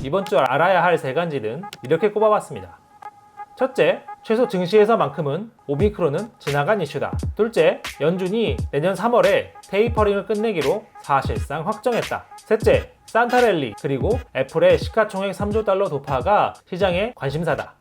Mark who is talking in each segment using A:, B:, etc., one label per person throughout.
A: 이번 주 알아야 할 세 가지는 이렇게 꼽아봤습니다. 첫째, 최소 증시에서만큼은 오미크론은 지나간 이슈다. 둘째, 연준이 내년 3월에 테이퍼링을 끝내기로 사실상 확정했다. 셋째, 산타랠리 그리고 애플의 시가총액 3조 달러 도파가 시장의 관심사다.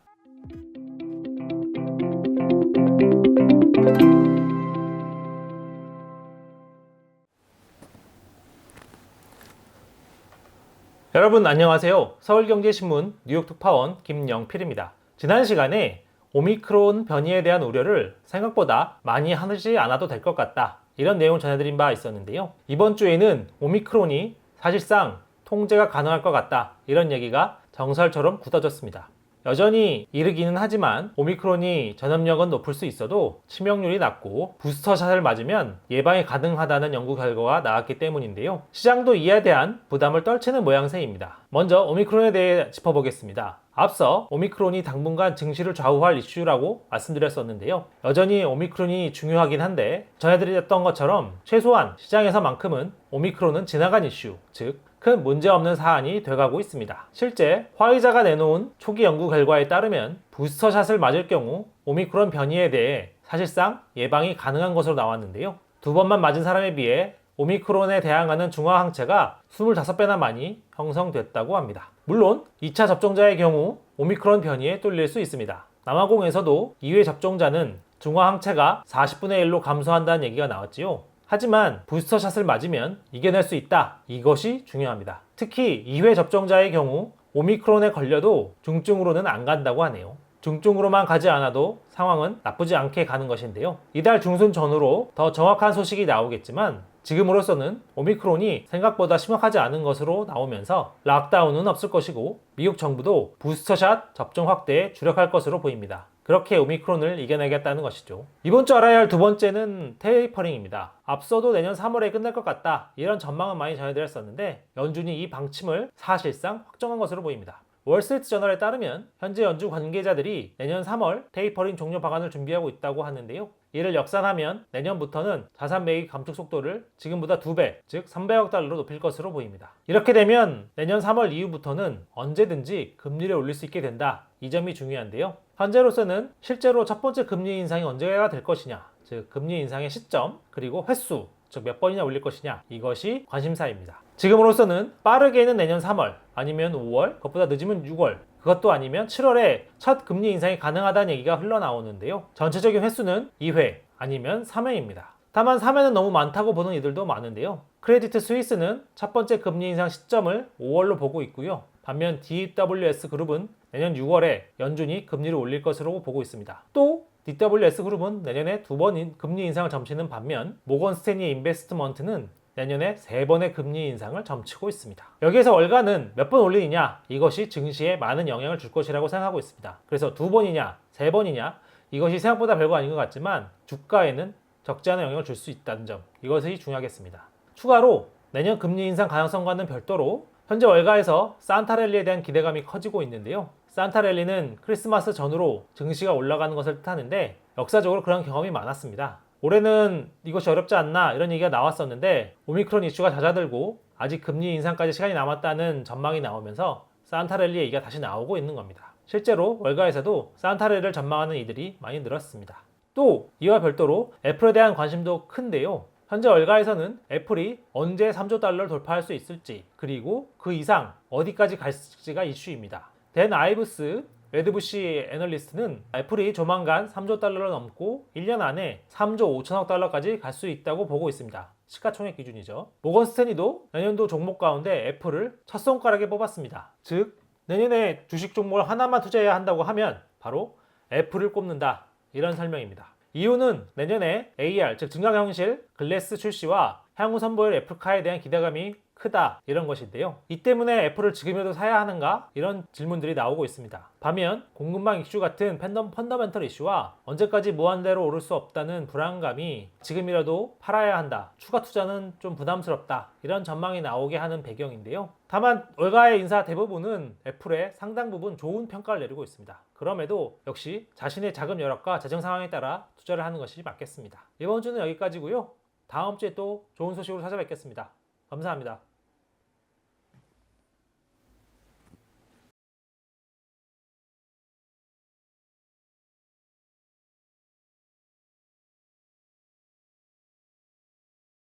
A: 여러분 안녕하세요. 서울경제신문 뉴욕 특파원 김영필입니다. 지난 시간에 오미크론 변이에 대한 우려를 생각보다 많이 하지 않아도 될 것 같다, 이런 내용을 전해드린 바 있었는데요. 이번 주에는 오미크론이 사실상 통제가 가능할 것 같다, 이런 얘기가 정설처럼 굳어졌습니다. 여전히 이르기는 하지만 오미크론이 전염력은 높을 수 있어도 치명률이 낮고 부스터샷을 맞으면 예방이 가능하다는 연구 결과가 나왔기 때문인데요. 시장도 이에 대한 부담을 떨치는 모양새입니다. 먼저 오미크론에 대해 짚어보겠습니다. 앞서 오미크론이 당분간 증시를 좌우할 이슈라고 말씀드렸었는데요. 여전히 오미크론이 중요하긴 한데 전해드렸던 것처럼 최소한 시장에서만큼은 오미크론은 지나간 이슈, 즉 큰 문제없는 사안이 돼가고 있습니다. 실제 화이자가 내놓은 초기 연구 결과에 따르면 부스터샷을 맞을 경우 오미크론 변이에 대해 사실상 예방이 가능한 것으로 나왔는데요. 2번만 맞은 사람에 비해 오미크론에 대항하는 중화항체가 25배나 많이 형성됐다고 합니다. 물론 2차 접종자의 경우 오미크론 변이에 뚫릴 수 있습니다. 남아공에서도 2회 접종자는 중화항체가 40분의 1로 감소한다는 얘기가 나왔지요. 하지만 부스터샷을 맞으면 이겨낼 수 있다, 이것이 중요합니다. 특히 2회 접종자의 경우 오미크론에 걸려도 중증으로는 안 간다고 하네요. 중증으로만 가지 않아도 상황은 나쁘지 않게 가는 것인데요. 이달 중순 전후로 더 정확한 소식이 나오겠지만 지금으로서는 오미크론이 생각보다 심각하지 않은 것으로 나오면서 락다운은 없을 것이고 미국 정부도 부스터샷 접종 확대에 주력할 것으로 보입니다. 그렇게 오미크론을 이겨내겠다는 것이죠. 이번 주 알아야 할 두 번째는 테이퍼링입니다. 앞서도 내년 3월에 끝날 것 같다, 이런 전망은 많이 전해드렸었는데 연준이 이 방침을 사실상 확정한 것으로 보입니다. 월스트리트 저널에 따르면 현재 연준 관계자들이 내년 3월 테이퍼링 종료 방안을 준비하고 있다고 하는데요. 이를 역산하면 내년부터는 자산 매입 감축 속도를 지금보다 2배, 즉 300억 달러로 높일 것으로 보입니다. 이렇게 되면 내년 3월 이후부터는 언제든지 금리를 올릴 수 있게 된다, 이 점이 중요한데요. 현재로서는 실제로 첫 번째 금리 인상이 언제가 될 것이냐, 즉 금리 인상의 시점 그리고 횟수, 즉 몇 번이나 올릴 것이냐, 이것이 관심사입니다. 지금으로서는 빠르게는 내년 3월, 아니면 5월, 그것보다 늦으면 6월, 그것도 아니면 7월에 첫 금리 인상이 가능하다는 얘기가 흘러나오는데요. 전체적인 횟수는 2회 아니면 3회입니다. 다만 3회는 너무 많다고 보는 이들도 많은데요. 크레디트 스위스는 첫 번째 금리 인상 시점을 5월로 보고 있고요. 반면 DWS 그룹은 내년 6월에 연준이 금리를 올릴 것으로 보고 있습니다. 또 DWS 그룹은 내년에 2번 금리 인상을 점치는 반면 모건 스탠리 인베스트먼트는 내년에 3번의 금리 인상을 점치고 있습니다. 여기에서 월가는 몇 번 올리느냐, 이것이 증시에 많은 영향을 줄 것이라고 생각하고 있습니다. 그래서 2번이냐 3번이냐, 이것이 생각보다 별거 아닌 것 같지만 주가에는 적지 않은 영향을 줄 수 있다는 점, 이것이 중요하겠습니다. 추가로 내년 금리 인상 가능성과는 별도로 현재 월가에서 산타랠리에 대한 기대감이 커지고 있는데요. 산타랠리는 크리스마스 전후로 증시가 올라가는 것을 뜻하는데 역사적으로 그런 경험이 많았습니다. 올해는 이것이 어렵지 않나, 이런 얘기가 나왔었는데 오미크론 이슈가 잦아들고 아직 금리 인상까지 시간이 남았다는 전망이 나오면서 산타랠리 얘기가 다시 나오고 있는 겁니다. 실제로 월가에서도 산타랠리를 전망하는 이들이 많이 늘었습니다. 또 이와 별도로 애플에 대한 관심도 큰데요. 현재 월가에서는 애플이 언제 3조 달러를 돌파할 수 있을지, 그리고 그 이상 어디까지 갈지가 이슈입니다. 댄 아이브스 레드부시 애널리스트는 애플이 조만간 3조 달러를 넘고 1년 안에 3조 5천억 달러까지 갈 수 있다고 보고 있습니다. 시가총액 기준이죠. 모건 스탠리도 내년도 종목 가운데 애플을 첫 손가락에 뽑았습니다. 즉 내년에 주식 종목을 하나만 투자해야 한다고 하면 바로 애플을 꼽는다, 이런 설명입니다. 이유는 내년에 AR, 즉 증강현실 글래스 출시와 향후 선보일 애플카에 대한 기대감이 크다, 이런 것인데요. 이 때문에 애플을 지금이라도 사야 하는가, 이런 질문들이 나오고 있습니다. 반면 공급망 이슈 같은 펀더멘털 이슈와 언제까지 무한대로 오를 수 없다는 불안감이 지금이라도 팔아야 한다, 추가 투자는 좀 부담스럽다, 이런 전망이 나오게 하는 배경인데요. 다만 월가의 인사 대부분은 애플에 상당 부분 좋은 평가를 내리고 있습니다. 그럼에도 역시 자신의 자금 여력과 재정 상황에 따라 투자를 하는 것이 맞겠습니다. 이번 주는 여기까지고요. 다음 주에 또 좋은 소식으로 찾아뵙겠습니다. 감사합니다.